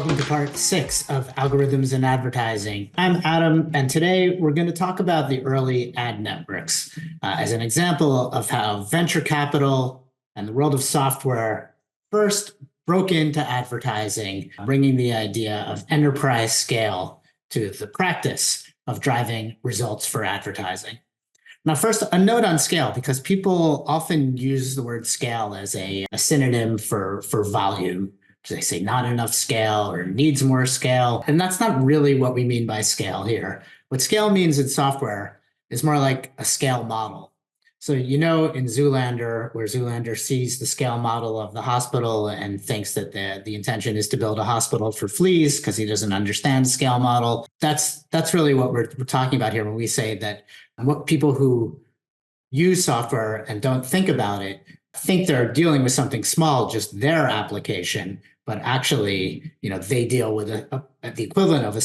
welcome to part 6 of Algorithms in Advertising. I'm Adam, and today we're going to talk about the early ad networks as an example of how venture capital and the world of software first broke into advertising, bringing the idea of enterprise scale to the practice of driving results for advertising. Now, first, a note on scale, because people often use the word scale as a synonym for volume. They say not enough scale or needs more scale. And that's not really what we mean by scale here. What scale means in software is more like a scale model. So, in Zoolander, where Zoolander sees the scale model of the hospital and thinks that the intention is to build a hospital for fleas because he doesn't understand the scale model. That's really what we're talking about here when we say that what people who use software and don't think about it think they're dealing with something small, just their application, but actually, they deal with the equivalent of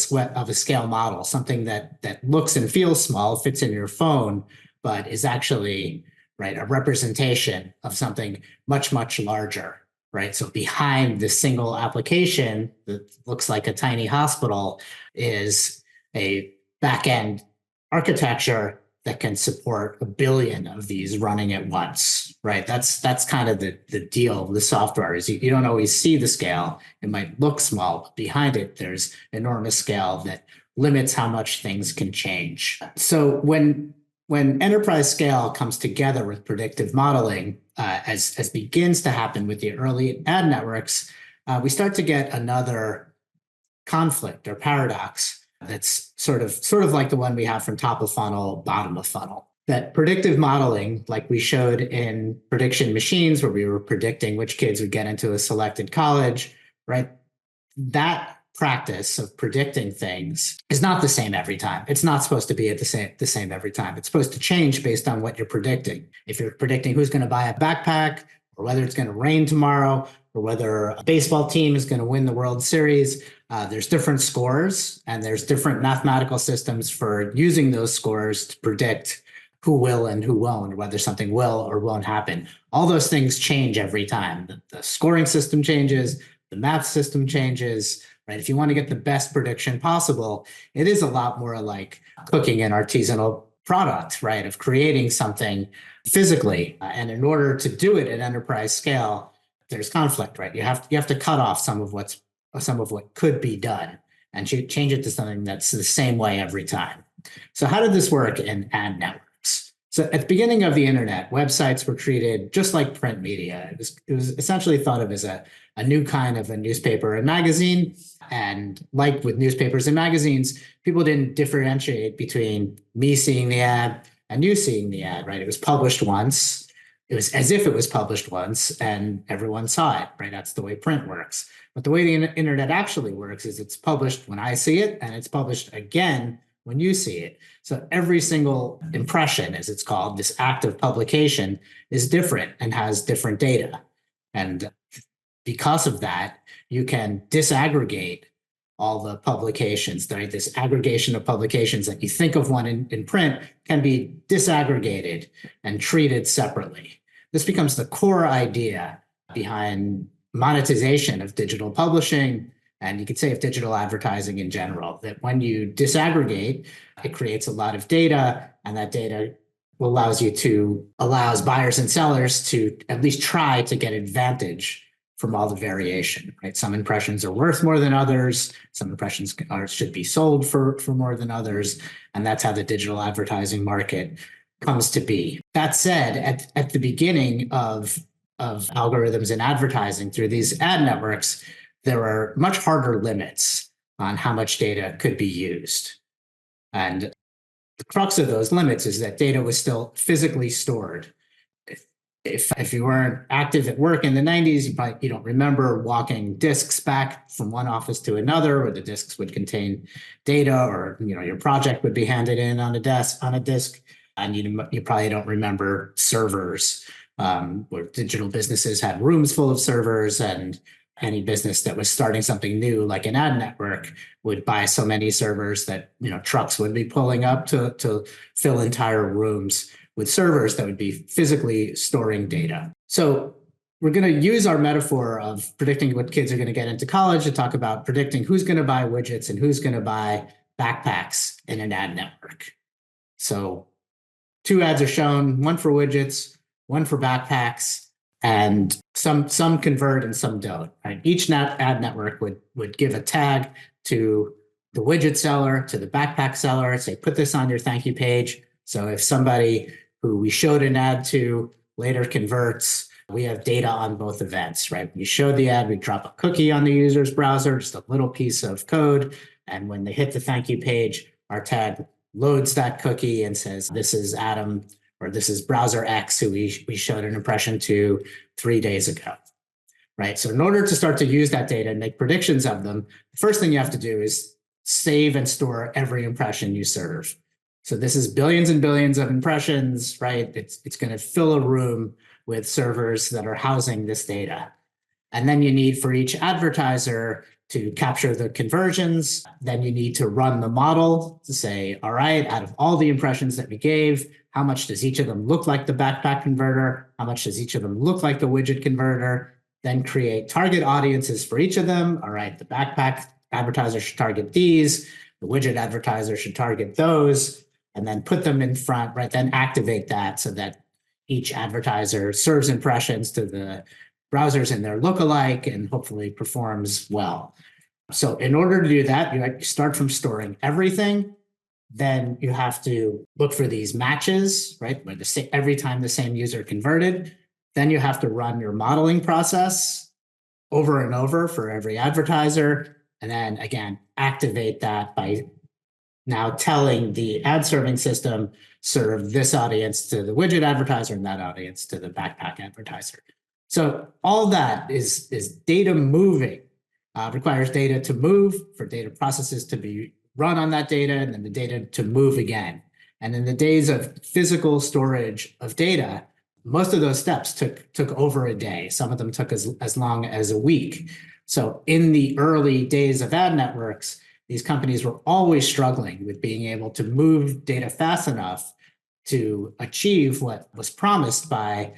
a scale model, something that looks and feels small, fits in your phone, but is actually a representation of something much, much larger, right? So behind this single application that looks like a tiny hospital is a back-end architecture that can support 1 billion of these running at once, right? That's kind of the deal of the software is you don't always see the scale. It might look small, but behind it, there's enormous scale that limits how much things can change. So when enterprise scale comes together with predictive modeling, as begins to happen with the early ad networks, we start to get another conflict or paradox that's sort of like the one we have from top of funnel, bottom of funnel. That predictive modeling, like we showed in prediction machines, where we were predicting which kids would get into a selected college, right? That practice of predicting things is not the same every time. It's not supposed to be the same every time. It's supposed to change based on what you're predicting. If you're predicting who's going to buy a backpack, or whether it's going to rain tomorrow, or whether a baseball team is going to win the World Series, there's different scores, and there's different mathematical systems for using those scores to predict who will and who won't, or whether something will or won't happen. All those things change every time. The scoring system changes, the math system changes, right? If you want to get the best prediction possible, it is a lot more like cooking an artisanal product, right? Of creating something physically. And in order to do it at enterprise scale, there's conflict, right? You have to cut off some of what could be done and change it to something that's the same way every time. So how did this work in ad networks? So at the beginning of the internet, websites were treated just like print media. It was essentially thought of as a new kind of a newspaper and magazine. And like with newspapers and magazines, people didn't differentiate between me seeing the ad and you seeing the ad, right? It was published once. It was as if it was published once and everyone saw it, right? That's the way print works. But the way the internet actually works is it's published when I see it and it's published again when you see it. So every single impression, as it's called, this act of publication is different and has different data. And because of that, you can disaggregate all the publications, right? This aggregation of publications that you think of one in print can be disaggregated and treated separately. This becomes the core idea behind monetization of digital publishing, and you could say of digital advertising in general, that when you disaggregate, it creates a lot of data, and that data allows buyers and sellers to at least try to get advantage from all the variation, right? Some impressions are worth more than others. Some impressions should be sold for more than others. And that's how the digital advertising market comes to be. That said, at the beginning of algorithms in advertising through these ad networks, there are much harder limits on how much data could be used. And the crux of those limits is that data was still physically stored. If you weren't active at work in the 90s, you don't remember walking disks back from one office to another, where the disks would contain data, or your project would be handed in on a disk, and you probably don't remember servers, where digital businesses had rooms full of servers, and any business that was starting something new, like an ad network, would buy so many servers that trucks would be pulling up to fill entire rooms with servers that would be physically storing data. So we're going to use our metaphor of predicting what kids are going to get into college to talk about predicting who's going to buy widgets and who's going to buy backpacks in an ad network. So 2 ads are shown, one for widgets, one for backpacks, and some convert and some don't. Right? Each ad network would give a tag to the widget seller, to the backpack seller, say, put this on your thank you page. So if somebody who we showed an ad to later converts, we have data on both events, right? We show the ad, we drop a cookie on the user's browser, just a little piece of code. And when they hit the thank you page, our tag loads that cookie and says, this is Adam, or this is browser X, who we showed an impression to 3 days ago, right? So in order to start to use that data and make predictions of them, the first thing you have to do is save and store every impression you serve. So this is billions and billions of impressions, right? It's going to fill a room with servers that are housing this data. And then you need for each advertiser to capture the conversions. Then you need to run the model to say, all right, out of all the impressions that we gave, how much does each of them look like the backpack converter? How much does each of them look like the widget converter? Then create target audiences for each of them. All right, the backpack advertiser should target these. The widget advertiser should target those, and then put them in front, right? Then activate that so that each advertiser serves impressions to the browsers in their lookalike and hopefully performs well. So in order to do that, you start from storing everything. Then you have to look for these matches, right? Where every time the same user converted. Then you have to run your modeling process over and over for every advertiser. And then again, activate that by now telling the ad serving system, serve this audience to the widget advertiser and that audience to the backpack advertiser. So all that is data moving, requires data to move, for data processes to be run on that data, and then the data to move again. And in the days of physical storage of data, most of those steps took over a day. Some of them took as long as a week. So in the early days of ad networks, these companies were always struggling with being able to move data fast enough to achieve what was promised by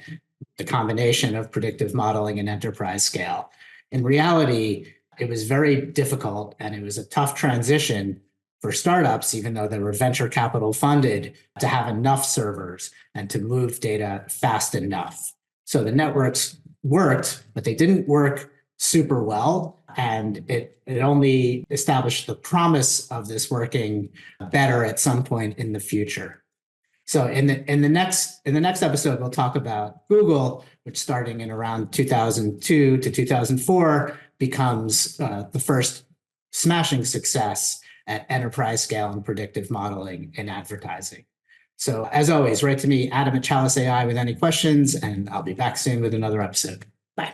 the combination of predictive modeling and enterprise scale. In reality, it was very difficult and it was a tough transition for startups, even though they were venture capital funded, to have enough servers and to move data fast enough. So the networks worked, but they didn't work super well. And it only established the promise of this working better at some point in the future. So in the next episode, we'll talk about Google, which starting in around 2002 to 2004 becomes the first smashing success at enterprise scale and predictive modeling in advertising. So as always, write to me, Adam at Chalice AI with any questions, and I'll be back soon with another episode. Bye.